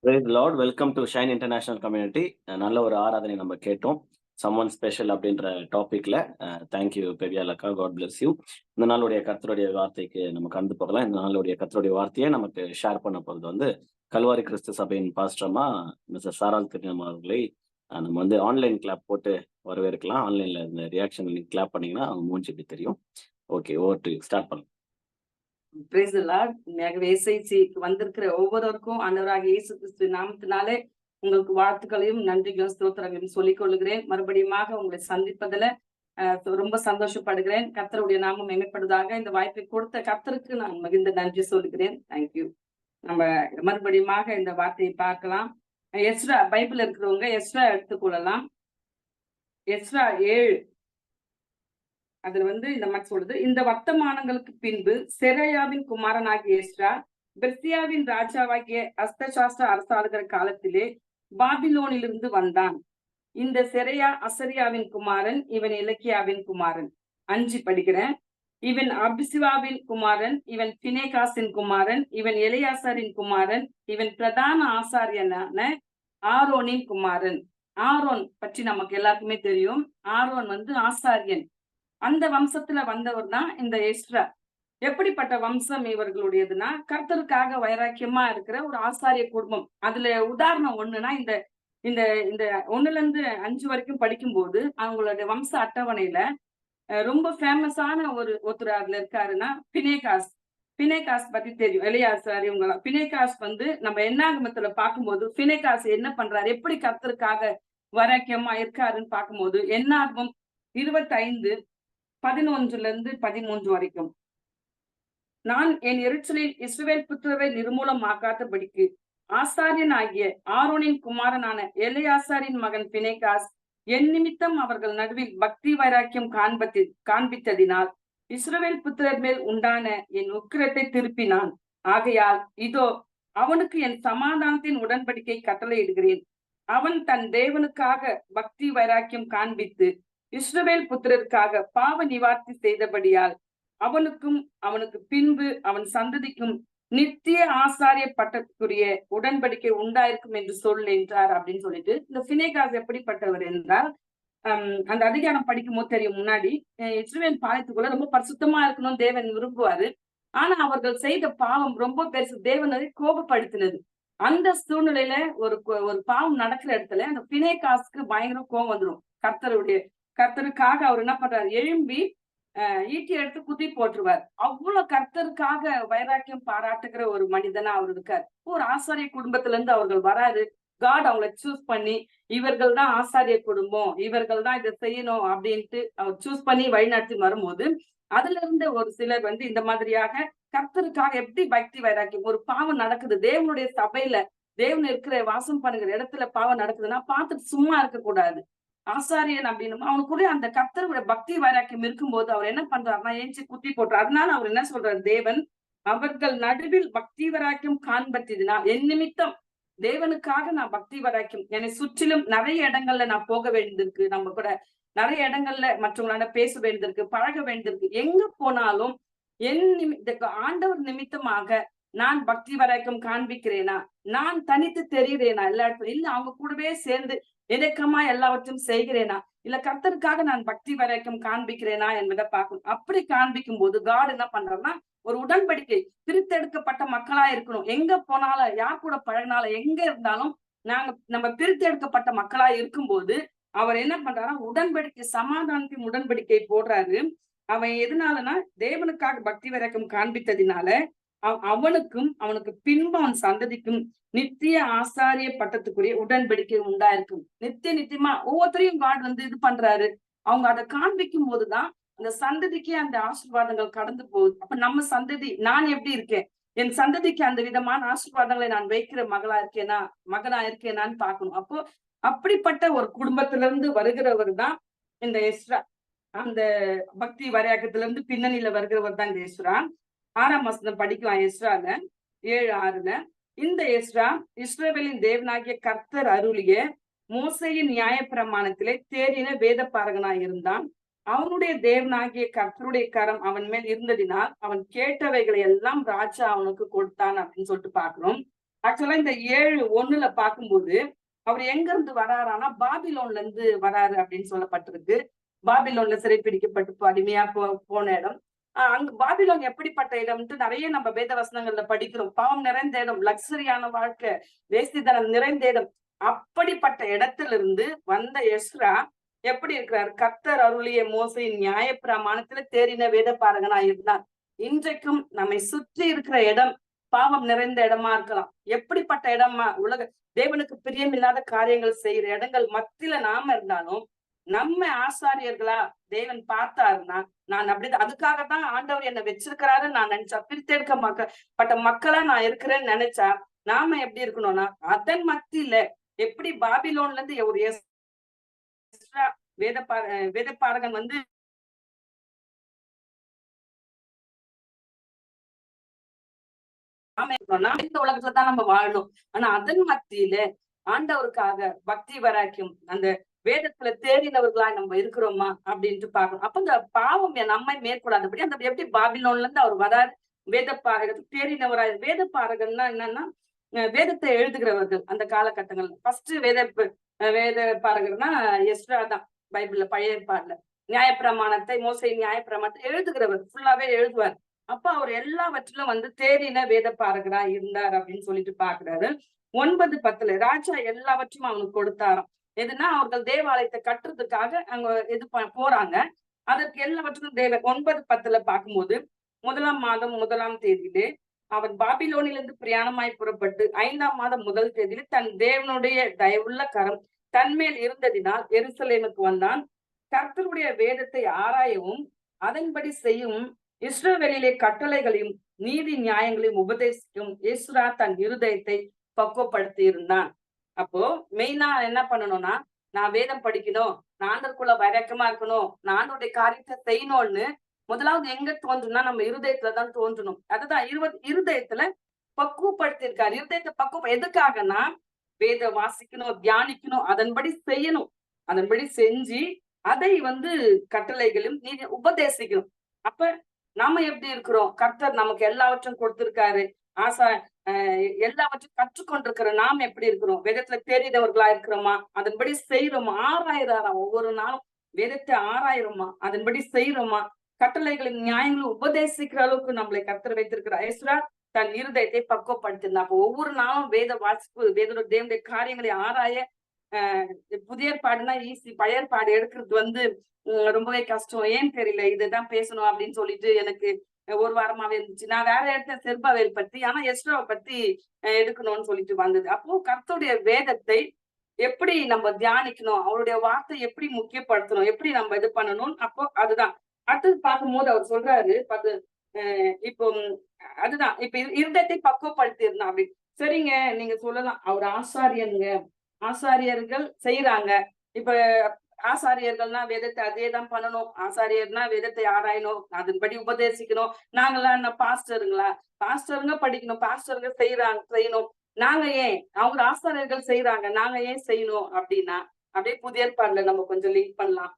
Praise the Lord. Welcome to Shine International Community. நல்ல ஒரு ஆராதனை நம்ம கேட்டோம். சம்மன் ஸ்பெஷல் அப்படின்ற டாபிக்ல தேங்க்யூ பெரியாலக்கா, காட் பிளஸ் யூ. இந்த நாளுடைய கர்த்தருடைய வார்த்தைக்கு நம்ம கடந்து போகலாம். இந்த நாளுடைய கர்த்தருடைய வார்த்தையை நமக்கு ஷேர் பண்ண போகிறது வந்து கல்வாரி கிறிஸ்து சபையின் பாஸ்டர்மா மிஸ்டர் சாரால் திருநம் அவர்களை நம்ம வந்து ஆன்லைன் கிளாப் போட்டு வரவேற்கலாம். ஆன்லைன்ல இந்த ரியாக்ஷன் கிளாப் பண்ணீங்கன்னா அவங்க மூஞ்சி எப்படி தெரியும். ஓகே, ஓவர் டு ஸ்டார்ட் பண்ணலாம். Praise the Lord. இசைக்கு வந்திருக்கிற ஒவ்வொருவருக்கும் ஆண்டவராகிய இயேசு கிறிஸ்து நாமத்தினாலே உங்களுக்கு வாழ்த்துக்களையும் நன்றிகளும் ஸ்தோத்திரங்களையும் சொல்லிக் கொள்கிறேன். மறுபடியும் உங்களை சந்திப்பதுல ரொம்ப சந்தோஷப்படுகிறேன். கர்த்தருடைய நாமம் மேம்படுவதாக. இந்த வாய்ப்பை கொடுத்த கர்த்தருக்கு நான் மிகுந்த நன்றி சொல்லுகிறேன். தேங்க்யூ. நம்ம மறுபடியும் இந்த வார்த்தையை பார்க்கலாம். எஸ்ரா பைபிள் இருக்கிறவங்க எஸ்ரா எடுத்துக்கொள்ளலாம். எஸ்ரா 7 அதுல இந்த மாதிரி சொல்றது, இந்த வர்த்தமானங்களுக்கு பின்பு செராயாவின் குமாரனாகிய எஸ்ரா பெர்சியாவின் ராஜாவாகிய அஸ்தசாஸ்திர அரசாளுகிற காலத்திலே பாபிலோனிலிருந்து வந்தான். இந்த செரையா அசரியாவின் குமாரன், இவன் இலக்கியாவின் குமாரன். 5 படிக்கிறேன். இவன் அபிசிவாவின் குமாரன், இவன் பினேகாசின் குமாரன், இவன் எலியாசாரின் குமாரன், இவன் பிரதான ஆசாரியனான ஆரோனின் குமாரன். ஆரோன் பற்றி நமக்கு எல்லாருக்குமே தெரியும். ஆரோன் ஆசாரியன். அந்த வம்சத்துல வந்தவர் தான் இந்த எஸ்ரா. எப்படிப்பட்ட வம்சம் இவர்களுடையதுன்னா, கர்த்தருக்காக வைராக்கியமா இருக்கிற ஒரு ஆசாரிய குடும்பம். அதுல உதாரணம் ஒண்ணுன்னா, இந்த இந்த இந்த 1ல இருந்து 5 வரைக்கும் படிக்கும்போது அவங்களுடைய வம்ச அட்டவணையில ரொம்ப ஃபேமஸான ஒருத்தர் அதுல இருக்காருன்னா பினேகாஸ். பினேகாஸ் பத்தி தெரியும். எலியாசார் இவங்கெல்லாம். பினேகாஸ் நம்ம என்னாகமத்துல பார்க்கும்போது பினேகாஸ் என்ன பண்றாரு, எப்படி கர்த்தருக்காக வைராக்கியமா இருக்காருன்னு பார்க்கும்போது என்னாகமம் 25:11-13 வரைக்கும். நான் என் எரிச்சலில் இஸ்ரவேல் புத்திரரை நிர்மூலமாக்காதபடிக்கு ஆசாரியன் ஆகிய ஆரோனின் குமாரனான எலியாசாரின் மகன் பினேகாஸ் என் நிமித்தம் அவர்கள் நடுவில் பக்தி வைராக்கியம் காண்பித்ததினால் இஸ்ரவேல் புத்திரர் மேல் உண்டான என் உக்கிரத்தை திருப்பினான். ஆகையால் இதோ அவனுக்கு என் சமாதானத்தின் உடன்படிக்கை கட்டளையிடுகிறேன். அவன் தன் தேவனுக்காக பக்தி வைராக்கியம் காண்பித்து இஸ்ரவேல் புத்திரருக்காக பாவ நிவார்த்தி செய்தபடியால் அவனுக்கும் அவனுக்கு பின்பு அவன் சந்ததிக்கும் நித்திய ஆசாரிய பட்டத்துக்குரிய உடன்படிக்கை உண்டாயிருக்கும் என்று சொல் என்றார் அப்படின்னு சொல்லிட்டு, இந்த பினேகாஸ் எப்படிப்பட்டவர் என்றால், அந்த அதிகாரம் படிக்கும் போது தெரியும். முன்னாடி இஸ்ரவேல் பாளையத்துக்குள்ள ரொம்ப பரிசுத்தமா இருக்கணும்னு தேவன் விரும்புவாரு. ஆனா அவர்கள் செய்த பாவம் ரொம்ப பெருசு, தேவனை கோபப்படுத்தினது. அந்த சூழ்நிலையில ஒரு பாவம் நடக்கிற இடத்துல அந்த பினேகாஸ்க்கு பயங்கர கோபம் வந்துடும். கர்த்தருக்காக அவர் என்ன பண்றாரு, எழும்பி ஈட்டி எடுத்து குத்தி போட்டுருவார். அவ்வளவு கர்த்தருக்காக வைராக்கியம் பாராட்டுகிற ஒரு மனிதனா அவர் இருக்கார். ஒரு ஆசாரிய குடும்பத்துல இருந்து அவர்கள் வராரு. காட் அவங்களை சூஸ் பண்ணி, இவர்கள் தான் ஆசாரிய குடும்பம், இவர்கள் தான் இதை செய்யணும் அப்படின்ட்டு அவர் சூஸ் பண்ணி வழிநடத்தி வரும்போது, அதுல இருந்து ஒரு சிலர் இந்த மாதிரியாக கர்த்தருக்காக எப்படி பக்தி வைராக்கியம். ஒரு பாவம் நடக்குது தேவனுடைய சபையில, தேவன் இருக்கிற வாசம் பண்ணுகிற இடத்துல பாவம் நடக்குதுன்னா பார்த்துட்டு சும்மா இருக்க கூடாது. ஆசாரியன் அப்படின்னு அவனுக்குள்ள அந்த கர்த்தருடைய பக்தி வைராக்கியம் இருக்கும்போது அவர் என்ன பண்றாருன்னா ஏஞ்சி குத்தி போட்டுறாரு. அதனால அவர் என்ன சொல்றாரு, தேவன் அவர்கள் நடுவில் பக்தி வைராக்கியம் காண்பத்தினா என் நிமித்தம் தேவனுக்காக நான் பக்தி வைராக்கியம், என்னை சுற்றிலும் நிறைய இடங்கள்ல நான் போக வேண்டியிருக்கு, நம்ம கூட நிறைய இடங்கள்ல மற்றவங்களோட பேச வேண்டியிருக்கு, பழக வேண்டியிருக்கு. எங்க போனாலும் ஆண்டவர் நிமித்தமாக நான் பக்தி வைராக்கியம் காண்பிக்கிறேனா, நான் தனித்து தெரிகிறேனா, எல்லா இடத்துல இல்ல அவங்க கூடவே சேர்ந்து இணக்கமா எல்லாவற்றையும் செய்கிறேனா, இல்ல கர்த்தருக்காக நான் பக்தி வைராக்கியம் காண்பிக்கிறேனா என்பதை பார்க்கணும். அப்படி காண்பிக்கும் போது காட் என்ன பண்றாருன்னா, ஒரு உடன்படிக்கை, பிரித்தெடுக்கப்பட்ட மக்களா இருக்கணும். எங்க போனாலும், யார் கூட பழகினாலும், எங்க இருந்தாலும் நம்ம பிரித்தெடுக்கப்பட்ட மக்களா இருக்கும்போது அவர் என்ன பண்றாருன்னா உடன்படிக்கை, சமாதானத்தின் உடன்படிக்கை போடுறாரு. அவன் எதனாலனா தேவனுக்காக பக்தி வைராக்கியம் காண்பித்ததினால அவனுக்கும் அவனுக்கு பின்பு அவன் சந்ததிக்கும் நித்திய ஆசாரிய பட்டத்துக்குரிய உடன்படிக்கை உண்டாயிருக்கும். நித்தியமா ஒவ்வொருத்தரையும் காட் இது பண்றாரு. அவங்க அதை காண்பிக்கும் போதுதான் அந்த சந்ததிக்கு அந்த ஆசீர்வாதங்கள் கடந்து போகுது. அப்ப நம்ம சந்ததி, நான் எப்படி இருக்கேன், என் சந்ததிக்கு அந்த விதமான ஆசீர்வாதங்களை நான் வைக்கிற மகனா இருக்கேனான்னு பார்க்கணும். அப்போ அப்படிப்பட்ட ஒரு குடும்பத்துல இருந்து வருகிறவர் தான் இந்த எஸ்ரா. அந்த பக்தி வைராக்கியத்துல இருந்து பின்னணியில வருகிறவர் தான் இந்த எஸ்ரா. 6ஆம் வசனம் படிக்கலாம். எஸ்ரால 7:6 இந்த எஸ்ரா இஸ்ரவேலின் தேவனாகிய கர்த்தர் அருளிய மோசேயின் நியாயப்பிரமாணத்திலே தேறின வேத பாரகனாய் இருந்தான். அவனுடைய தேவனாகிய கர்த்தருடைய கரம் அவன் மேல் இருந்ததினால் அவன் கேட்டவைகளை எல்லாம் ராஜா அவனுக்கு கொடுத்தான் அப்படின்னு சொல்லிட்டு பாக்குறோம். ஆக்சுவலா இந்த 7:1 பார்க்கும்போது அவர் எங்க இருந்து வராரானா பாபிலோன்ல இருந்து வராரு அப்படின்னு சொல்லப்பட்டிருக்கு. பாபிலோன்ல சிறைப்பிடிக்கப்பட்டு அடிமையா போன இடம். அங்க பாபிலோன் எப்படிப்பட்ட இடம்ட்டு நிறைய நம்ம வேத வசனங்கள்ல படிக்கிறோம். பாவம் நிறைந்த இடம், லக்ஸரியான வாழ்க்கை, வேசித்தனம் நிறைந்த இடம். அப்படிப்பட்ட இடத்துல இருந்து வந்த எஸ்ரா எப்படி இருக்கிறார்? கர்த்தர் அருளிய மோசையின் நியாயப்பிரமாணத்துல தேறின வேத பாரகனா இருந்தார். இன்றைக்கும் நம்மை சுற்றி இருக்கிற இடம் பாவம் நிறைந்த இடமா இருக்கலாம். எப்படிப்பட்ட இடமா உலக தேவனுக்கு பிரியமில்லாத காரியங்கள் செய்யற இடங்கள் மத்தியில நாம இருந்தாலும் நம்ம ஆசாரியர்களா தேவன் பார்த்தாருன்னா, நான் அப்படிதான் அதுக்காகத்தான் ஆண்டவர் என்னை வச்சிருக்கிறாரு நான் நினைச்சா, பிரித்தெடுக்கப்பட்ட மக்களா நான் இருக்கிறேன்னு நினைச்சா நாம எப்படி இருக்கணும்னா, அதன் மத்தியில எப்படி பாபிலோன்ல இருந்து ஒரு எஸ்ரா வேதப்பாரகன் வந்து இந்த உலகத்துலதான் நம்ம வாழணும். ஆனா அதன் மத்தியில ஆண்டவருக்காக பக்தி வராக்கியம் அந்த வேதத்துல தேறினவர்களா நம்ம இருக்கிறோமா அப்படின்ட்டு பாக்கணும். அப்ப இந்த பாவம் நம்மை மேற்கொள்ளாதபடி அந்த எப்படி பாபிலோன்ல இருந்து அவர் வராரு, வேதப்பாரகத்துக்கு தேறினவராய். வேதப்பாரகன்னா என்னன்னா வேதத்தை எழுதுகிறவர்கள் அந்த காலகட்டங்கள்ல. ஃபர்ஸ்ட் வேத பாரகர்னா எஸ்ரா தான். பைபிள்ல பழைய ஏற்பாடுல நியாயப்பிரமாணத்தை மோசை நியாயப்பிரமாணத்தை எழுதுகிறவர், ஃபுல்லாவே எழுதுவார். அப்ப அவர் எல்லாவற்றிலும் வந்து தேறின வேத பாரகரா இருந்தார் அப்படின்னு சொல்லிட்டு பாக்குறாரு. 9:10 ராஜா எல்லாவற்றையும் அவனுக்கு கொடுத்தாராம். எதுனா அவர்கள் தேவாலயத்தை கட்டுறதுக்காக அங்க இது போறாங்க. அதற்கு எல்லாவற்றுக்கும் 9:10 பார்க்கும்போது 1ஆம் மாதம் 1ஆம் தேதியிலே அவன் பாபிலோனிலிருந்து பிரயாணமாய் புறப்பட்டு 5ஆம் மாதம் 1 தேதியிலே தன் தேவனுடைய தயவுள்ள கரம் தன்மேல் இருந்ததினால் எருசலேமுக்கு வந்தான். கர்த்தருடைய வேதத்தை ஆராயவும் அதன்படி செய்யும் இஸ்ரவேலிலே கட்டளைகளையும் நீதி நியாயங்களையும் உபதேசிக்கும் எஸ்ரா தன் இருதயத்தை பக்குவப்படுத்தி இருந்தான். அப்போ மெயினா என்ன பண்ணணும்னா, நான் வேதம் படிக்கணும், நான் ஆண்டவருக்குள்ள வைரக்கமா இருக்கணும், நான் ஆண்டவருடைய காரியத்தை செய்யணும்னு முதலாவது எங்க தோன்றுனா நம்ம இருதயத்துலதான் தோன்றணும். அதுதான் இருதயத்துல பக்குவப்படுத்தி இருக்காரு. இருதயத்தை எதுக்காகனா வேத வாசிக்கணும், தியானிக்கணும், அதன்படி செய்யணும். அதன்படி செஞ்சு அதை வந்து கட்டளைகளும் நீதி உபதேசிக்கணும். அப்ப நாம எப்படி இருக்கிறோம்? கர்த்தர் நமக்கு எல்லாவற்றையும் கொடுத்திருக்காரு. எல்லாவற்றையும் கற்றுக்கொண்டிருக்கிற நாம் எப்படி இருக்கிறோம்? வேதத்துல தேறினவர்களா இருக்கிறோமா? அதன்படி செய்யறோமா? ஆராயிறாராம். ஒவ்வொரு நாளும் வேதத்தை ஆராயிரோமா? அதன்படி செய்யறோமா? கட்டளைகளின் நியாயங்களும் உபதேசிக்கிற அளவுக்கு நம்மளை கர்த்தர் வைத்திருக்கிறார். எஸ்ரா தன் இருதயத்தை பக்குவப்படுத்திருந்தா. அப்போ ஒவ்வொரு நாளும் வேத வாசிப்பு, தேவனுடைய காரியங்களை ஆராய புதிய ஏற்பாடுனா ஈஸி, பழைய ஏற்பாடு எடுக்கிறது வந்து ரொம்பவே கஷ்டம். ஏன் தெரியல, இதுதான் பேசணும் அப்படின்னு சொல்லிட்டு எனக்கு ஒரு வாரமாவே இருந்துச்சு. நான் வேற இடத்துல செர்பாவேல் பத்தி, ஆனா எஸ்ராவை பத்தி எடுக்கணும்னு சொல்லிட்டு வந்தது. அப்போ கர்த்தருடைய வேதத்தை எப்படி நம்ம தியானிக்கணும், அவருடைய வார்த்தை எப்படி முக்கியப்படுத்தணும், எப்படி நம்ம இது பண்ணணும். அப்போ அதுதான் அடுத்தது பார்க்கும்போது அவர் சொல்றாரு இப்போ அதுதான் இப்ப இருதயத்தை பக்குவப்படுத்தி இருந்தான் அப்படின்னு. சரிங்க, நீங்க சொல்லலாம் அவர் ஆசாரியனுங்க, ஆசாரியர்கள் செய்யறாங்க. இப்ப ஆசாரியர்கள்னா வேதத்தை அதேதான் பண்ணணும், ஆசாரியர்னா வேதத்தை ஆராயணும், அதன்படி உபதேசிக்கணும். நாங்களாம் என்ன பாஸ்டருங்களா? பாஸ்டருங்க படிக்கணும், பாஸ்டருங்க செய்யணும். நாங்க ஏன் அவங்க ஆசாரியர்கள் செய்யறாங்க, நாங்க ஏன் செய்யணும் அப்படின்னா, அப்படியே புதிய ஏற்பாடுல நம்ம கொஞ்சம் லிங்க் பண்ணலாம்.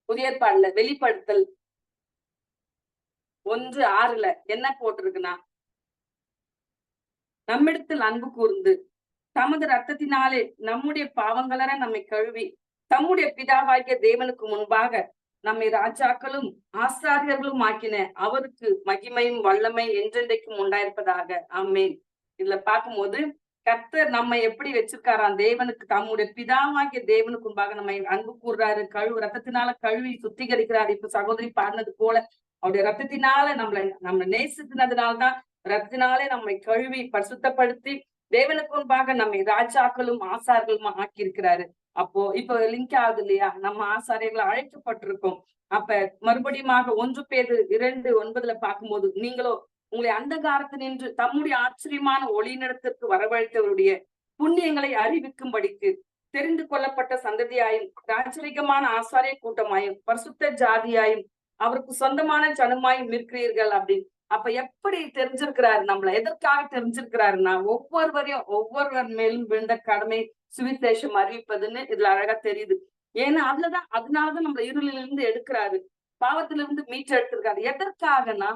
புதிய ஏற்பாடுல வெளிப்படுத்தல் 1:6 என்ன போட்டிருக்குன்னா, நம்மிடத்தில் அன்பு கூர்ந்து தமது ரத்தத்தினாலே நம்முடைய பாவங்களர நம்மை கழுவி தம்முடைய பிதாவாகிய தேவனுக்கு முன்பாக நம்மை ராஜாக்களும் ஆசாரியர்களும் ஆக்கின அவருக்கு மகிமையும் வல்லமை என்றென்றைக்கும் உண்டாயிருப்பதாக. ஆமென். இதுல பார்க்கும்போது கர்த்தர் நம்ம எப்படி வச்சிருக்காராம், தேவனுக்கு தம்முடைய பிதாவாகிய தேவனுக்கு முன்பாக நம்மை அன்பு கூறுறாரு, ரத்தத்தினால கழுவி சுத்திகரிக்கிறாரு. இப்ப சகோதரி பாடினது போல அவருடைய ரத்தத்தினால நம்மளை நேசித்தினதுனால்தான் ரத்தத்தினாலே நம்மை கழுவி பரிசுத்தப்படுத்தி தேவனுக்கு முன்பாக நம்மை ராஜாக்களும் ஆசார்களும் ஆக்கியிருக்கிறாரு. அப்போ இப்ப லிங்க் ஆகுது இல்லையா, நம்ம ஆசாரியர்களை அழைக்கப்பட்டிருக்கோம். அப்ப மறுபடியும் 1 பேதுரு 2:9 பார்க்கும்போது, நீங்களோ உங்களை அந்தகாரத்தினின்று தம்முடைய ஆச்சரியமான ஒளியினிடத்திற்கு வரவழைத்தவருடைய புண்ணியங்களை அறிவிக்கும்படிக்கு தெரிந்து கொள்ளப்பட்ட சந்ததியாயும் ராஜரிகமான ஆசாரிய கூட்டமாயும் பரிசுத்த ஜாதியாயும் அவருக்கு சொந்தமான ஜனமாயும் இருக்கிறீர்கள் அப்படின்னு. அப்ப எப்படி தெரிஞ்சிருக்கிறாரு நம்மள? எதற்காக தெரிஞ்சிருக்கிறாருன்னா, ஒவ்வொருவர் மேலும் விழுந்த கடமை சுவிசேஷம் அறிவிப்பதுன்னு இதுல அழகா தெரியுது. ஏன்னா அதனாலதான் நம்மள இருளிலிருந்து எடுக்கிறாரு, பாவத்திலிருந்து மீட்டு எடுத்திருக்காரு. எதற்காகனா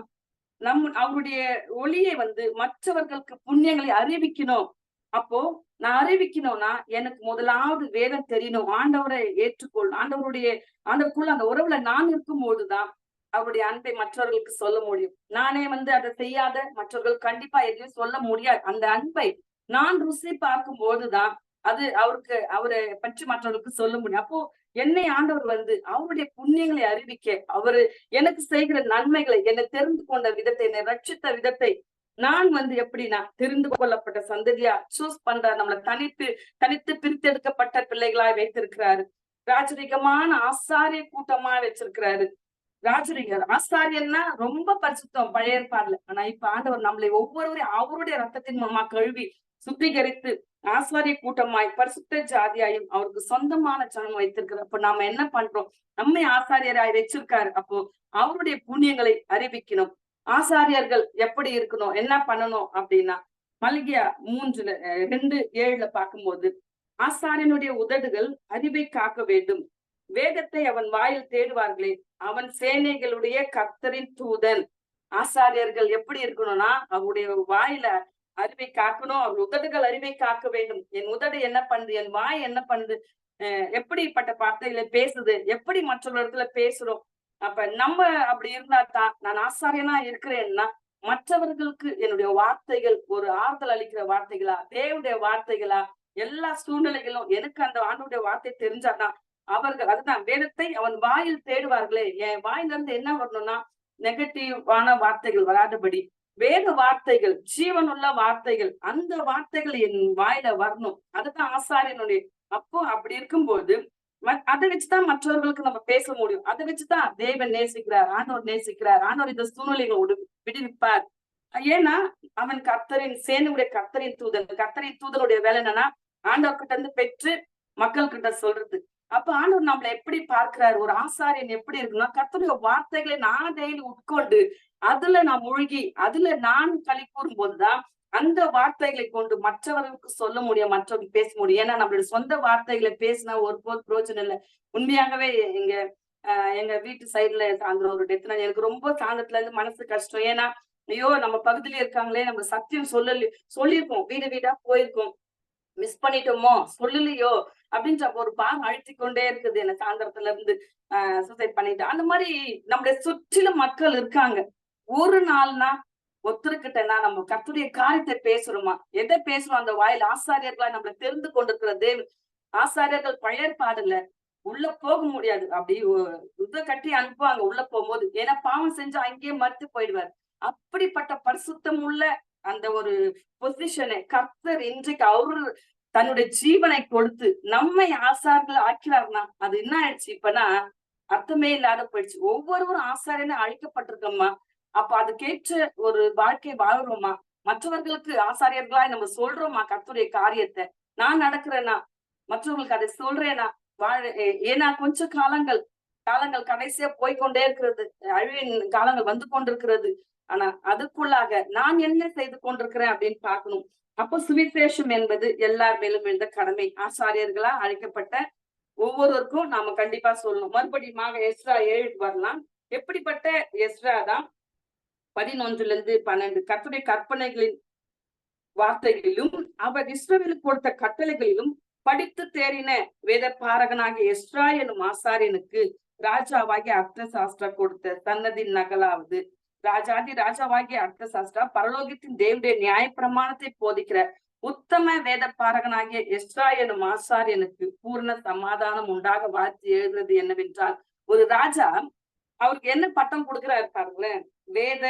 அவருடைய ஒளியை மற்றவர்களுக்கு புண்ணியங்களை அறிவிக்கணும். அப்போ நான் அறிவிக்கணும்னா எனக்கு முதலாவது வேதம் தெரியணும். ஆண்டவரை ஆண்டவருக்குள்ள அந்த உறவுல நான் இருக்கும் போதுதான் அவருடைய அன்பை மற்றவர்களுக்கு சொல்ல முடியும். நானே அதை செய்யாத மற்றவர்கள் கண்டிப்பா எதையும் சொல்ல முடியாது. அந்த அன்பை நான் ருசி பார்க்கும் போதுதான் அது அவரை பற்றி மற்றவர்களுக்கு சொல்ல முடியும். அப்போ என்னை ஆண்டவர் அவருடைய புண்ணியங்களை அறிவிக்க, அவரு எனக்கு செய்கிற நன்மைகளை, என்னை தெரிந்து கொண்ட விதத்தை, என்னை ரட்சித்த விதத்தை நான் எப்படின்னா தெரிந்து கொள்ளப்பட்ட சந்ததியா சூஸ் பண்றாரு. நம்மளை தனித்து பிரித்தெடுக்கப்பட்ட பிள்ளைகளாய் வைத்திருக்கிறாரு. ராஜரிகமான ஆசாரிய கூட்டமா வச்சிருக்கிறாரு. ஆசாரியன்னா ரொம்ப பரிசுத்தம் பழைய ஏற்பாடுல. ஆனா இப்ப ஆண்டவர் நம்மளை ஒவ்வொருவரையும் அவருடைய ரத்தத்தின் மூலமா கழுவி சுத்திகரித்து ஆசாரிய கூட்டமாய் பரிசுத்த ஜாதியாயும் அவருக்கு சொந்தமான ஜனம் வைத்திருக்கிறார். அப்ப நாம என்ன பண்றோம்? நம்மை ஆசாரியராய் வச்சிருக்காரு. அப்போ அவருடைய புண்ணியங்களை அறிவிக்கணும். ஆசாரியர்கள் எப்படி இருக்கணும், என்ன பண்ணணும் அப்படின்னா, மல்கியா 3:2-7 பார்க்கும்போது, ஆசாரியனுடைய உதடுகள் அறிவை காக்க வேண்டும், வேதத்தை அவன் வாயில் தேடுவார்களே, அவன் சேனைகளுடைய கர்த்தரின் தூதன். ஆசாரியர்கள் எப்படி இருக்கணும்னா, அவருடைய வாயில அறிவை காக்கணும், அவர் உதடுகள் அறிவை காக்க வேண்டும். என் உதடு என்ன பண்ணுது, என் வாய் என்ன பண்ணுது, எப்படிப்பட்ட வார்த்தைகளை பேசுது, எப்படி மற்றவர்களிடத்துல பேசுறோம். அப்ப நம்ம அப்படி இருந்தா தான், நான் ஆசாரியனா இருக்கிறேன்னா மற்றவர்களுக்கு என்னுடைய வார்த்தைகள் ஒரு ஆறுதல் அளிக்கிற வார்த்தைகளா, தேவனுடைய வார்த்தைகளா, எல்லா சூழ்நிலைகளும் எனக்கு அந்த ஆண்டவருடைய வார்த்தை தெரிஞ்சாதான் அவர்கள், அதுதான் வேதத்தை அவன் வாயில் தேடுவார்களே. என் வாயில இருந்து என்ன வரணும்னா நெகட்டிவான வார்த்தைகள் வராதபடி வேத வார்த்தைகள், ஜீவனுள்ள வார்த்தைகள், அந்த வார்த்தைகள் என் வாயில வரணும். அதுதான் ஆசாரியனுடைய. அப்போ அப்படி இருக்கும்போது அதை வச்சுதான் மற்றவர்களுக்கு நம்ம பேச முடியும். அதை வச்சுதான் தேவன் நேசிக்கிறார், ஆண்டவர் நேசிக்கிறார், ஆண்டவர் இந்த சூழ்நிலைகளோடு விடுவிப்பார். ஏன்னா அவன் சேனையுடைய கர்த்தரின் தூதன். கர்த்தரின் தூதனுடைய வேலை என்னன்னா ஆண்டவர்கிட்ட இருந்து பெற்று மக்கள் கிட்ட சொல்றது. அப்ப ஆண்டவர் நம்மளை எப்படி பார்க்கிறார், ஒரு ஆசாரியன் எப்படி இருக்குன்னா, கர்த்தருடைய வார்த்தைகளை நான் டெய்லி உட்கொண்டு அதுல நான் மூழ்கி அதுல நான் களி கூறும் போதுதான் அந்த வார்த்தைகளை கொண்டு மற்றவர்களுக்கு சொல்ல முடியும், மற்றவர்கள் பேச முடியும். ஏன்னா நம்மளுடைய சொந்த வார்த்தைகளை பேசினா ஒருபோது பிரயோஜனம் இல்லை. உண்மையாகவே எங்க வீட்டு சைடுல சாயந்தரம் ஒரு டெத், எனக்கு ரொம்ப சாயந்தரத்துல இருந்து மனசு கஷ்டம். ஏன்னா ஐயோ நம்ம பகுதியில இருக்காங்களே, நம்ம சத்தியம் சொல்லியிருக்கோம், வீடு வீடா போயிருக்கோம், மிஸ் பண்ணிட்டோமோ, சொல்லலையோ அப்படின்ற ஒரு பாகம் அழுத்தி கொண்டே இருக்குது. என்ன சாயந்தரத்துல இருந்து சூசைட் பண்ணிட்டு அந்த மாதிரி நம்முடைய சுற்றிலும் மக்கள் இருக்காங்க. ஒரு நாள்னா ஒத்துருக்கிட்டேன்னா நம்ம கர்த்தருடைய காரியத்தை பேசுறோமா, எதை பேசுறோம், அந்த வாயில் ஆசாரியர்களா நம்மள தெரிந்து கொண்டிருக்கிற தேவன். ஆசாரியர்கள் பழைய பாடல உள்ள போக முடியாது, அப்படி இத கட்டி அனுப்புவாங்க உள்ள போகும்போது. ஏன்னா பாவம் செஞ்சு அங்கேயே மறுத்து போயிடுவார். அப்படிப்பட்ட பரிசுத்தம் உள்ள அந்த ஒரு பொசிஷனை கர்த்தர் இன்றைக்கு அவரு தன்னுடைய ஜீவனை கொடுத்து நம்மை ஆசார்கள் ஆக்கிறார்னா அது என்ன ஆயிடுச்சு இப்பனா அர்த்தமே இல்லாத போயிடுச்சு. ஒவ்வொருவரும் ஆசாரியனை அழைக்கப்பட்டிருக்கோமா, அப்ப அதுக்கேற்ற ஒரு வாழ்க்கை வாழ்றோமா, மற்றவர்களுக்கு ஆசாரியர்களா நம்ம சொல்றோமா கர்த்தருடைய காரியத்தை. நான் நடக்கிறேன்னா மற்றவர்களுக்கு அதை சொல்றேன்னா ஏன்னா கொஞ்சம் காலங்கள் கடைசியா போய்கொண்டே இருக்கிறது, அழிவின் காலங்கள் வந்து கொண்டிருக்கிறது. ஆனா அதுக்குள்ளாக நான் என்ன செய்து கொண்டிருக்கிறேன் அப்படின்னு பார்க்கணும். அப்போ சுவிசேஷம் என்பது எல்லார் மேலும் எழுந்த கடமை. ஆசாரியர்களா அழைக்கப்பட்ட ஒவ்வொருவருக்கும் நாம கண்டிப்பா சொல்லணும். மறுபடியும் எஸ்ரா 7 வரலாம். எப்படிப்பட்ட எஸ்ரா தான் 11-12 கர்த்தருடைய கற்பனைகளின் வார்த்தைகளிலும் அவர் இஸ்ரவேலுக்கு கொடுத்த கட்டளைகளிலும் படித்து தேறின வேத பாரகனாகிய எஸ்ரா எனும் ஆசாரியனுக்கு ராஜாவாகிய அர்த்தசாஸ்திரா கொடுத்த சன்னதின் நகலாவது. ராஜாவாகிய அர்த்தசாஸ்திரா பரலோகத்தின் தேவனுடைய நியாய பிரமாணத்தை போதிக்கிற உத்தம வேத பாரகனாகிய எஸ்ரா எனும் ஆசாரியனுக்கு பூர்ண சமாதானம் உண்டாக வாழ்த்து எழுதுறது என்னவென்றால், ஒரு ராஜா அவருக்கு என்ன பட்டம் கொடுக்கிறாரு பாருங்களேன். வேத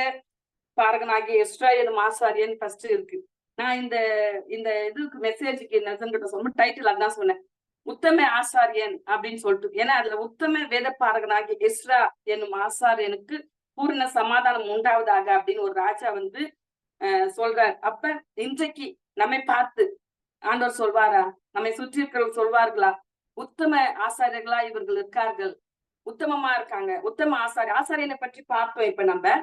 பாரகனாகிய எஸ்ரா எனும் ஆசாரியன் ஃபர்ஸ்ட் இருக்கு. நான் இந்த இதுக்கு மெசேஜுக்கு கிட்ட சொன்ன டைட்டில் அதான் சொன்னேன், உத்தம ஆசாரியன் அப்படின்னு சொல்லிட்டு. ஏன்னா அதுல உத்தம வேத பாரகனாகிய எஸ்ரா என்னும் ஆசாரியனுக்கு பூர்ண சமாதானம் உண்டாவதாக அப்படின்னு ஒரு ராஜா சொல்றார். அப்ப இன்றைக்கு நம்மை பார்த்து ஆண்டவர் சொல்வாரா, நம்மை சுற்றி இருக்கிறவங்க சொல்வார்களா, உத்தம ஆசாரியர்களா இவர்கள் இருக்கார்கள், உத்தமமா இருக்காங்க. உத்தம ஆசாரியனை பற்றி பார்த்தோம். இப்ப நம்ம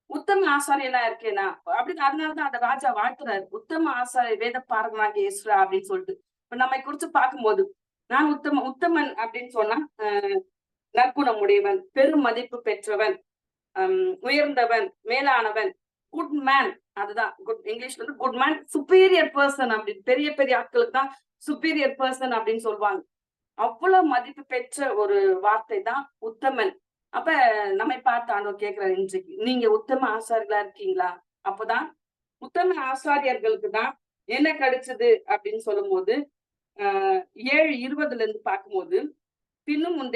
உத்தம ஆசாரியனா இருக்கேனா அப்படி, அதனாலதான் அந்த ராஜா வாழ்த்துறாரு, உத்தம ஆசாரிய வேத பாரகனாகிய எஸ்ரா அப்படின்னு சொல்லிட்டு. இப்ப நம்மை குறிச்சு பார்க்கும்போது நான் உத்தமன் அப்படின்னு சொன்னா நற்குணம் உடையவன், பெரும் மதிப்பு பெற்றவன், உயர்ந்தவன், மேலானவன், குட் மேன். அதுதான் குட், இங்கிலீஷ்ல வந்து குட் மேன், சுப்பீரியர் பர்சன் அப்படின்னு, பெரிய பெரிய ஆட்களுக்கு தான் சுப்பீரியர் பர்சன் அப்படின்னு சொல்லுவாங்க. அவ்வளவு மதிப்பு பெற்ற ஒரு வார்த்தை தான் உத்தமன். அப்ப நம்மை பார்த்து ஆண்டவர் கேட்கிறார், இன்றைக்கு நீங்க உத்தம ஆசாரியர்களா இருக்கீங்களா? அப்பதான் உத்தம ஆசாரியர்களுக்கு தான் என்ன கிடைச்சது அப்படின்னு சொல்லும் போது 7:20 இருந்து பார்க்கும்போது, பின்னும் உன்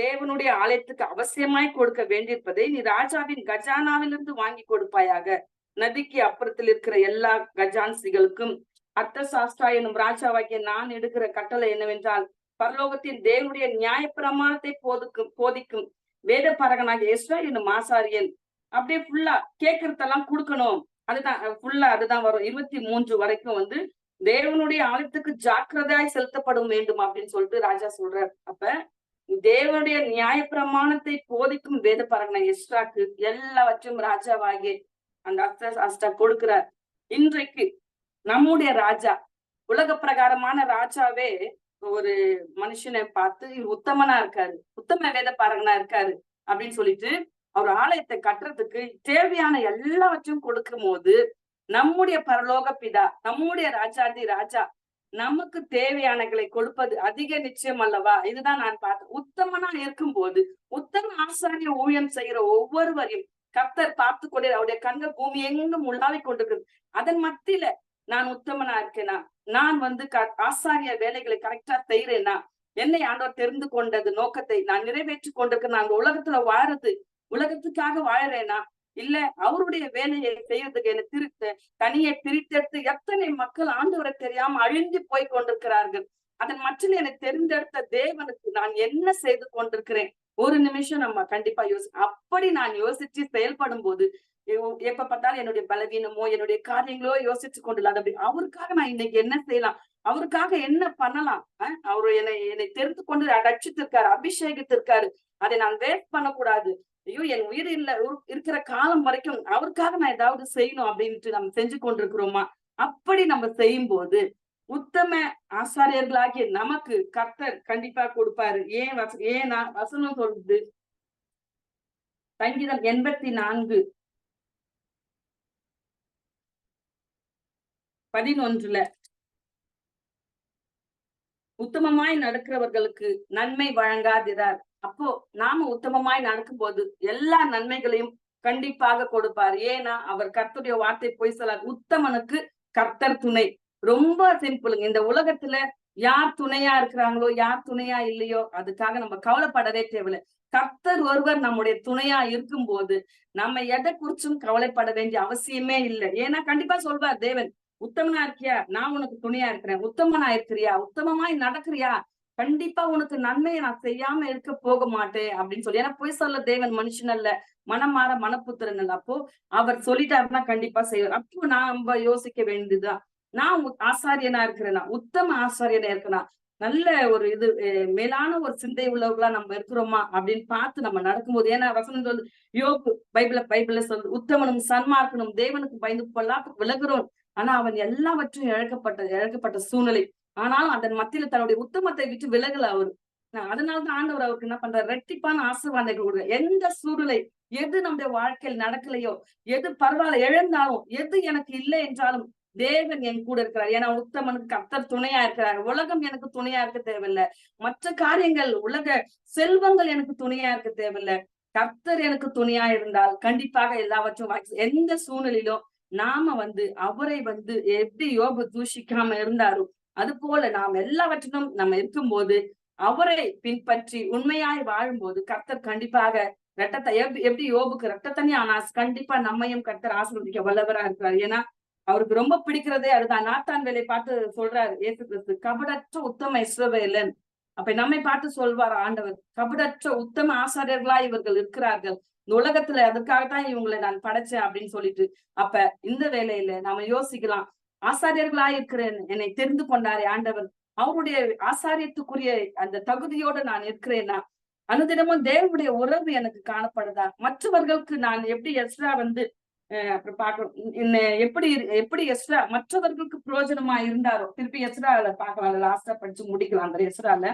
தேவனுடைய ஆலயத்துக்கு அவசியமாய் கொடுக்க வேண்டியிருப்பதை நீ ராஜாவின் கஜானாவிலிருந்து வாங்கி கொடுப்பாயாக. நதிக்கு அப்புறத்தில் இருக்கிற எல்லா கஜான்சிகளுக்கும் அர்த்தசாஸ்திரா எனும் ராஜாவாகிய நான் எடுக்கிற கட்டளை என்னவென்றால், பரலோகத்தின் தேவனுடைய நியாய பிரமாணத்தை போதிக்கும் வேத பரகனாகிய எஸ்ரா என்னும் ஆசாரியன் அப்படியே ஃபுல்லா கேட்கறதெல்லாம் கொடுக்கணும். அதுதான் ஃபுல்லா அதுதான் வரும். 23 வரைக்கும் வந்து தேவனுடைய ஆலயத்துக்கு ஜாக்கிரதையாய் செலுத்தப்படும் வேண்டும் அப்படின்னு சொல்லிட்டு ராஜா சொல்றார். அப்ப தேவனுடைய நியாய பிரமாணத்தை போதிக்கும் வேத பரகன எஸ்ராக்கு எல்லாவற்றையும் ராஜாவாகிய அந்த அஸ்தா கொடுக்கிறார். இன்றைக்கு நம்முடைய ராஜா, உலக பிரகாரமான ராஜாவே ஒரு மனுஷனை பார்த்து இவர் உத்தமனா இருக்காரு, உத்தம வேத பாரகனா இருக்காரு அப்படின்னு சொல்லிட்டு அவர் ஆலயத்தை கட்டுறதுக்கு தேவையான எல்லாவற்றையும் கொடுக்கும் போது, நம்முடைய பரலோக பிதா, நம்முடைய ராஜாதி ராஜா நமக்கு தேவையானகளை கொடுப்பது அதிக நிச்சயம் அல்லவா? இதுதான் நான் பார்த்தேன். உத்தமனா இருக்கும் போது, உத்தம ஆசாரிய ஊழியம் செய்கிற ஒவ்வொருவரையும் கர்த்தர் பார்த்து கொண்டே அவருடைய கண்கள் பூமி எங்கும் உள்ளாவி கொண்டிருக்கிறது. அதன் மத்தியில நான் உத்தமனா இருக்கேனா, நான் வந்து ஆசாரிய வேலைகளை கரெக்டா செய்யறேனா, என்னை ஆண்டவர் தெரிந்து கொண்டது நோக்கத்தை நான் நிறைவேற்றி கொண்டிருக்கேன், நான் அந்த உலகத்துல வாழறது உலகத்துக்காக வாழறேனா, இல்ல அவருடைய வேலையை செய்யறதுக்கு என்ன தனியை பிரித்தெடுத்து எத்தனை மக்கள் ஆண்டவரை தெரியாம அழிஞ்சு போய் கொண்டிருக்கிறார்கள். அதன் மற்றில் என்னை தெரிந்தெடுத்த தேவனுக்கு நான் என்ன செய்து கொண்டிருக்கிறேன்? ஒரு நிமிஷம் நம்ம கண்டிப்பா அப்படி நான் யோசிச்சு செயல்படும் போது, எப்ப பார்த்தாலும் என்னுடைய பலவீனமோ என்னுடைய காரியங்களோ யோசிச்சு கொண்டு அப்படி அவருக்காக நான் இன்னைக்கு என்ன செய்யலாம், அவருக்காக என்ன பண்ணலாம், அவரு என்னை தெரிந்து கொண்டு ரட்சித்திருக்காரு, அபிஷேகித்திருக்காரு, அதை நான் வேஸ்ட் பண்ணக்கூடாது. ஐயோ என் உயிர் இருக்கிற காலம் வரைக்கும் அவருக்காக நான் ஏதாவது செய்யணும் அப்படின்ட்டு நம்ம செஞ்சு கொண்டிருக்கிறோமா? அப்படி நம்ம செய்யும் போது உத்தம ஆசாரியர்களாகிய நமக்கு கர்த்தர் கண்டிப்பா கொடுப்பாரு. ஏன்னா வசனம் சொல்லுது, சங்கீதம் 84:11 உத்தமமாய் நடக்கிறவர்களுக்கு நன்மை வழங்காதிரார். அப்போ நாம உத்தமமாய் நடக்கும் போது எல்லா நன்மைகளையும் கண்டிப்பாக கொடுப்பார். ஏன்னா அவர் கர்த்தருடைய வார்த்தை போய் சொல்லார். உத்தமனுக்கு கர்த்தர் துணை. ரொம்ப சிம்பிளுங்க. இந்த உலகத்துல யார் துணையா இருக்கிறாங்களோ, யார் துணையா இல்லையோ, அதுக்காக நம்ம கவலைப்படவே தேவையில்லை. கர்த்தர் ஒருவர் நம்முடைய துணையா இருக்கும் போது நம்ம எதை குறிச்சும் கவலைப்பட வேண்டிய அவசியமே இல்லை. ஏன்னா கண்டிப்பா சொல்வார் தேவன், உத்தமனா இருக்கியா, நான் உனக்கு துணையா இருக்கிறேன். உத்தமனா இருக்கிறியா, உத்தமமாய் நடக்கிறியா, கண்டிப்பா உனக்கு நன்மையை நான் செய்யாம இருக்க போக மாட்டேன் அப்படின்னு சொல்லி. ஏன்னா பொய் சொல்ல தேவன் மனுஷன் அல்ல, மனம் மாற மனப்புத்திரன் அல்ல. அப்போ அவர் சொல்லிட்டாருன்னா கண்டிப்பா செய்வார். அப்போ நாம யோசிக்க வேண்டியதுதான், நான் ஆசாரியனா இருக்கிறேனா, உத்தம ஆசாரியனா இருக்கிறேனா, நல்ல ஒரு இது மேலான ஒரு சிந்தை உள்ளவர்களா நம்ம இருக்கிறோமா அப்படின்னு பார்த்து நம்ம நடக்கும்போது. ஏன்னா வசனம் சொல்லுது, யோபு பைபிள்ல சொல்லுது, உத்தமனும் சன்மார்க்கனும் தேவனுக்கு பயந்து பொல்லாப்புக்கு விலகுறோம். ஆனா அவன் எல்லாவற்றையும் இழக்கப்பட்ட சூழ்நிலை. ஆனாலும் அதன் மத்தியில தன்னுடைய உத்தமத்தை விட்டு விலகல அவரு. அதனாலதான் ஆண்டவர் அவருக்கு என்ன பண்றாரு, ரெட்டிப்பான ஆசீர்வாதங்கள் கொடுக்குறாரு. எந்த சூழ்நிலை எது நம்முடைய வாழ்க்கையில் நடக்கலையோ, எது பரவாயில்ல இழந்தாலும், எது எனக்கு இல்லை என்றாலும் தேவன் என் கூட இருக்கிறார். ஏன்னா உத்தமனுக்கு கர்த்தர் துணையா இருக்கிறார். உலகம் எனக்கு துணையா இருக்க தேவையில்லை, மற்ற காரியங்கள் உலக செல்வங்கள் எனக்கு துணையா இருக்க தேவையில்லை. கர்த்தர் எனக்கு துணையா இருந்தால் கண்டிப்பாக எல்லாவற்றும் எந்த சூழ்நிலையிலும் நாம அவரை எப்படி யோபு தூஷிக்காம இருந்தாரோ, அது போல நாம் எல்லாவற்றிலும் நம்ம இருக்கும்போது அவரை பின்பற்றி உண்மையாய் வாழும்போது கர்த்தர் கண்டிப்பாக ரத்தத்தை எப்படி யோபுக்கு ரத்த தண்ணி ஆனா கண்டிப்பா நம்மையும் கர்த்தர் ஆசீர்வதிக்க வல்லவரா இருக்கிறார். ஏன்னா அவருக்கு ரொம்ப பிடிக்கிறதே அதுதான். நாத்தான் வேலை பார்த்து சொல்றாரு இயேசு கிறிஸ்து, கபடற்ற உத்தம இஸ்ரவேலன். அப்ப நம்மை பார்த்து சொல்வார் ஆண்டவர், கபடற்ற உத்தம ஆசாரியர்களா இவர்கள் இருக்கிறார்கள் இந்த உலகத்துல, அதுக்காகத்தான் இவங்களை நான் படைச்சேன் அப்படின்னு சொல்லிட்டு. அப்ப இந்த வேலையில நாம யோசிக்கலாம், ஆசாரியர்களா இருக்கிறேன், என்னை தெரிந்து கொண்டாரே ஆண்டவர், அவருடைய ஆசாரியத்துக்குரிய அந்த தகுதியோட நான் இருக்கிறேன்னா, அனுதினமும் தேவனுடைய உறவு எனக்கு காணப்படுதா, மற்றவர்களுக்கு நான் எப்படி எஸ்ரா அப்புறம் பாக்கணும், எப்படி எஸ்ரா மற்றவர்களுக்கு பிரயோஜனமா இருந்தாரோ. திருப்பி எஸ்ரால பாக்கலாம், லாஸ்டா படிச்சு முடிக்கலாம். அந்த எஸ்ரால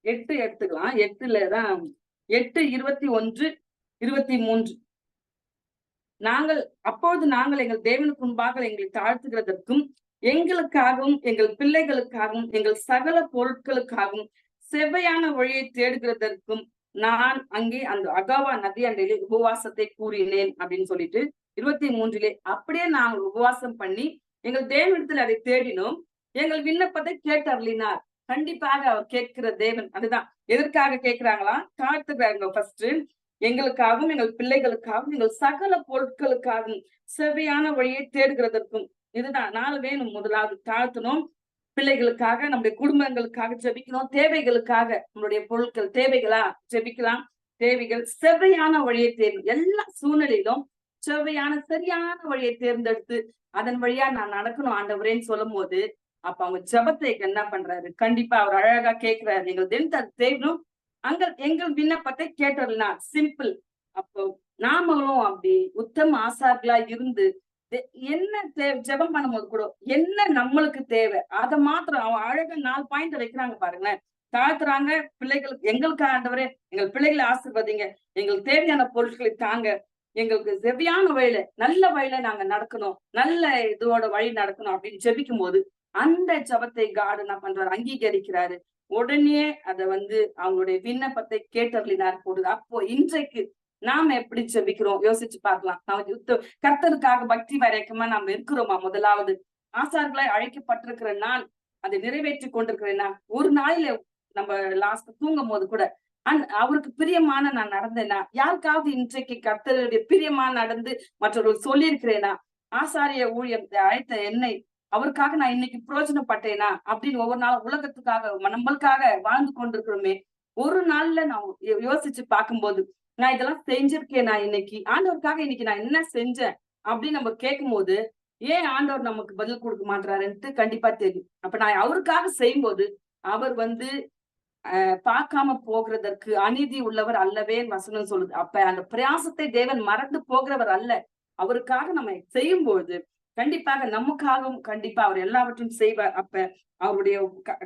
8 எடுத்துக்கலாம். 8லதான் 8:21, 23. அப்பொழுது நாங்கள் எங்கள் தேவனுக்கு முன்பாக எங்களை தாழ்த்துகிறதற்கும் எங்களுக்காகவும் எங்கள் பிள்ளைகளுக்காகவும் எங்கள் சகல பொருட்களுக்காகவும் செவ்வையான வழியை தேடுகிறதற்கும் நான் அங்கே அந்த அகாவா நதி அண்டையிலே உபவாசத்தை கூறினேன் அப்படின்னு சொல்லிட்டு 23 அப்படியே நாங்கள் உபவாசம் பண்ணி எங்கள் தேவனிடத்தில் அதை தேடினோம், எங்கள் விண்ணப்பத்தை கேட்டருளினார். கண்டிப்பாக அவர் கேட்கிற தேவன். அதுதான் எதற்காக கேட்கிறாங்களா? தாழ்த்துக்கிறாங்க. ஃபர்ஸ்ட் எங்களுக்காகவும் எங்கள் பிள்ளைகளுக்காகவும் எங்கள் சகல பொருட்களுக்காகவும் செவ்வையான வழியை தேடுகிறதற்கும். இதுதான் 4 வேணும். முதலாவது தாழ்த்தணும், பிள்ளைகளுக்காக நம்முடைய குடும்பங்களுக்காக ஜெபிக்கணும், தேவைகளுக்காக நம்மளுடைய பொருட்கள் தேவைகளா ஜெபிக்கலாம், தேவைகள் செவ்வையான வழியை தேர்ந்து எல்லா சூழ்நிலையிலும் செவ்வையான சரியான வழியை தேர்ந்தெடுத்து அதன் வழியா நான் நடக்கணும் ஆண்டவரேன்னு சொல்லும் போது அப்ப அவங்க ஜெபத்தை என்ன பண்றாரு? கண்டிப்பா அவர் அழகா கேட்கிறாரு, எங்கள் தென் தேவனும் எங்கள் விண்ணப்பத்தை கேட்டறினார். சிம்பிள். அப்போ நாமளும் அப்படி உத்தம ஆசார்களா இருந்து என்ன ஜெபம் பண்ணும்போது கூட என்ன நம்மளுக்கு தேவை அதை மாத்திரம் அவன் அழகா 4 பாயிண்ட் வைக்கிறாங்க பாருங்களேன். தாழ்த்துறாங்க, பிள்ளைகளுக்கு எங்களுக்கு ஆண்டவரே எங்கள் பிள்ளைகளை ஆசீர்வதிங்க, எங்களுக்கு தேவையான பொருட்களை தாங்க, எங்களுக்கு செவ்வையான வழியில நல்ல வழியில நாங்க நடக்கணும், நல்ல இதோட வழி நடக்கணும் அப்படின்னு ஜெபிக்கும் போது அந்த ஜெபத்தை காட் என்ன பண்றாரு? அங்கீகரிக்கிறாரு. உடனே அதை அவங்களுடைய விண்ணப்பத்தை கேட்டறினார் போடுது. அப்போ இன்றைக்கு நாம எப்படி ஜெபிக்கிறோம் யோசிச்சு பார்க்கலாம். கர்த்தருக்காக பக்தி வரைக்குமா நாம இருக்கிறோமா? முதலாவது ஆசார்களாய் அழைக்கப்பட்டிருக்கிற நான் அதை நிறைவேற்றி கொண்டிருக்கிறேன்னா, ஒரு நாளில நம்ம லாஸ்ட் தூங்கும் போது கூட அவருக்கு பிரியமான நான் நடந்தேனா? யாருக்காவது இன்றைக்கு கர்த்தருடைய பிரியமா நடந்து மற்றவர்கள் சொல்லி இருக்கிறேனா? ஆசாரிய ஊழியத்தை அழைத்த என்னை அவருக்காக நான் இன்னைக்கு பிரயோஜனப்பட்டேனா அப்படின்னு ஒவ்வொரு நாளும் உலகத்துக்காக நம்மளுக்காக வாழ்ந்து கொண்டிருக்கிறோமே. ஒரு நாள்ல நான் யோசிச்சு பார்க்கும்போது நான் இதெல்லாம் செஞ்சிருக்கேன், நான் இன்னைக்கு ஆண்டவருக்காக இன்னைக்கு நான் என்ன செஞ்சேன் அப்படின்னு நம்ம கேட்கும் போது ஏன் ஆண்டவர் நமக்கு பதில் கொடுக்க மாட்டாருன்ட்டு கண்டிப்பா தெரியும். அப்ப நான் அவருக்காக செய்யும்போது அவர் பார்க்காம போகிறதற்கு அநீதி உள்ளவர் அல்லவே வசனம் சொல்லுது. அப்ப அந்த பிரயாசத்தை தேவன் மறந்து போகிறவர் அல்ல. அவருக்காக நம்ம செய்யும்போது கண்டிப்பாக நமக்காகவும் கண்டிப்பா அவர் எல்லாவற்றையும் செய்வார். அப்ப அவருடைய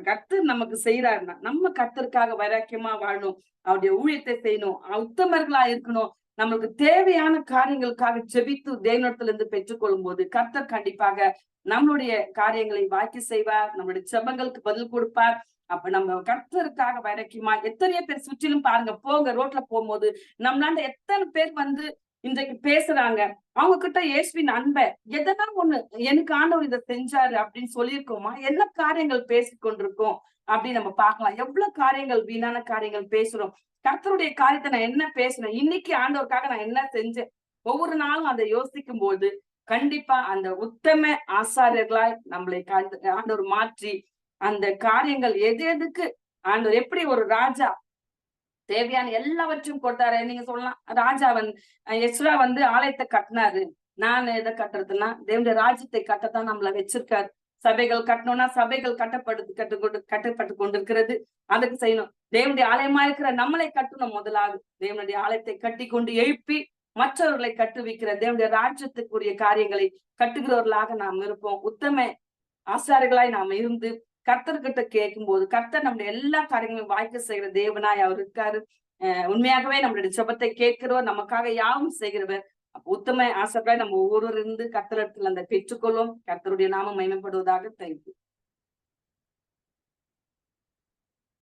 கர்த்தர் நமக்கு செய்யறாருன்னா நம்ம கர்த்தருக்காக வைராக்கியமா வாழணும், அவருடைய ஊழியத்தை செய்யணும், உத்தமர்களா இருக்கணும், நம்மளுக்கு தேவையான காரியங்களுக்காக ஜெபித்து தேவனிடத்துல இருந்து பெற்றுக்கொள்ளும் போது கர்த்தர் கண்டிப்பாக நம்மளுடைய காரியங்களை வாக்கி செய்வார், நம்மளுடைய ஜெபங்களுக்கு பதில் கொடுப்பார். அப்ப நம்ம கர்த்தருக்காக வைராக்கியமா எத்தனையோ பேர் சுற்றிலும் பாருங்க, போங்க ரோட்ல போகும்போது நம்மளாண்ட எத்தனை பேர் இன்றைக்கு பேசுறாங்க, அவங்க கிட்ட இயேசுவின் அன்பை எதனா ஒண்ணு எனக்கு ஆண்டவர் இதை செஞ்சாரு அப்படின்னு சொல்லியிருக்கோமா? என்ன காரியங்கள் பேசிக் கொண்டிருக்கோம் அப்படின்னு நம்ம பார்க்கலாம். எவ்வளவு காரியங்கள் வீணான காரியங்கள் பேசுறோம். கர்த்தருடைய காரியத்தை நான் என்ன பேசுறேன், இன்னைக்கு ஆண்டவருக்காக நான் என்ன செஞ்சேன், ஒவ்வொரு நாளும் அதை யோசிக்கும் போது கண்டிப்பா அந்த உத்தம ஆசாரியர்களாய் நம்மளை ஆண்டவர் மாற்றி அந்த காரியங்கள் எதுக்கு ஆண்டவர் எப்படி ஒரு ராஜா தேவையான எல்லாவற்றையும் கொடுத்தாரு. நீங்க சொல்லலாம் ராஜா எஸ்ரா ஆலயத்தை கட்டினாரு, நான் எதை கட்டுறதுன்னா தேவனுடைய ராஜ்யத்தை கட்டத்தான் நம்மள வச்சிருக்காரு. சபைகள் கட்டணும்னா சபைகள் கட்டப்பட்டு கொண்டிருக்கிறது, அதுக்கு செய்யணும். தேவனுடைய ஆலயமா இருக்கிற நம்மளை கட்டணும். முதலாவது தேவனுடைய ஆலயத்தை கட்டி கொண்டு எழுப்பி மற்றவர்களை கட்டுவிக்கிற தேவனுடைய ராஜ்யத்துக்குரிய காரியங்களை கட்டுகிறவர்களாக நாம் இருப்போம். உத்தம ஆசாரிகளாய் நாம இருந்து கர்த்தர்கிட்ட கேட்கும் போது கர்த்தர் நம்முடைய எல்லா காரியங்களையும் வாய்க்க செய்கிற தேவனாய் அவர் இருக்காரு. உண்மையாகவே நம்மளுடைய ஜெபத்தை கேட்கிறவர், நமக்காக யாவும் செய்கிறவர். உத்தம ஆசாரிகளாய் நம்ம ஒவ்வொருவர் இருந்து கர்த்தரிடத்தில் அந்த பெற்றுக்கொள்வோம். கர்த்தருடைய நாமம் மகிமைப்படுவதாக. தேங்க்யூ.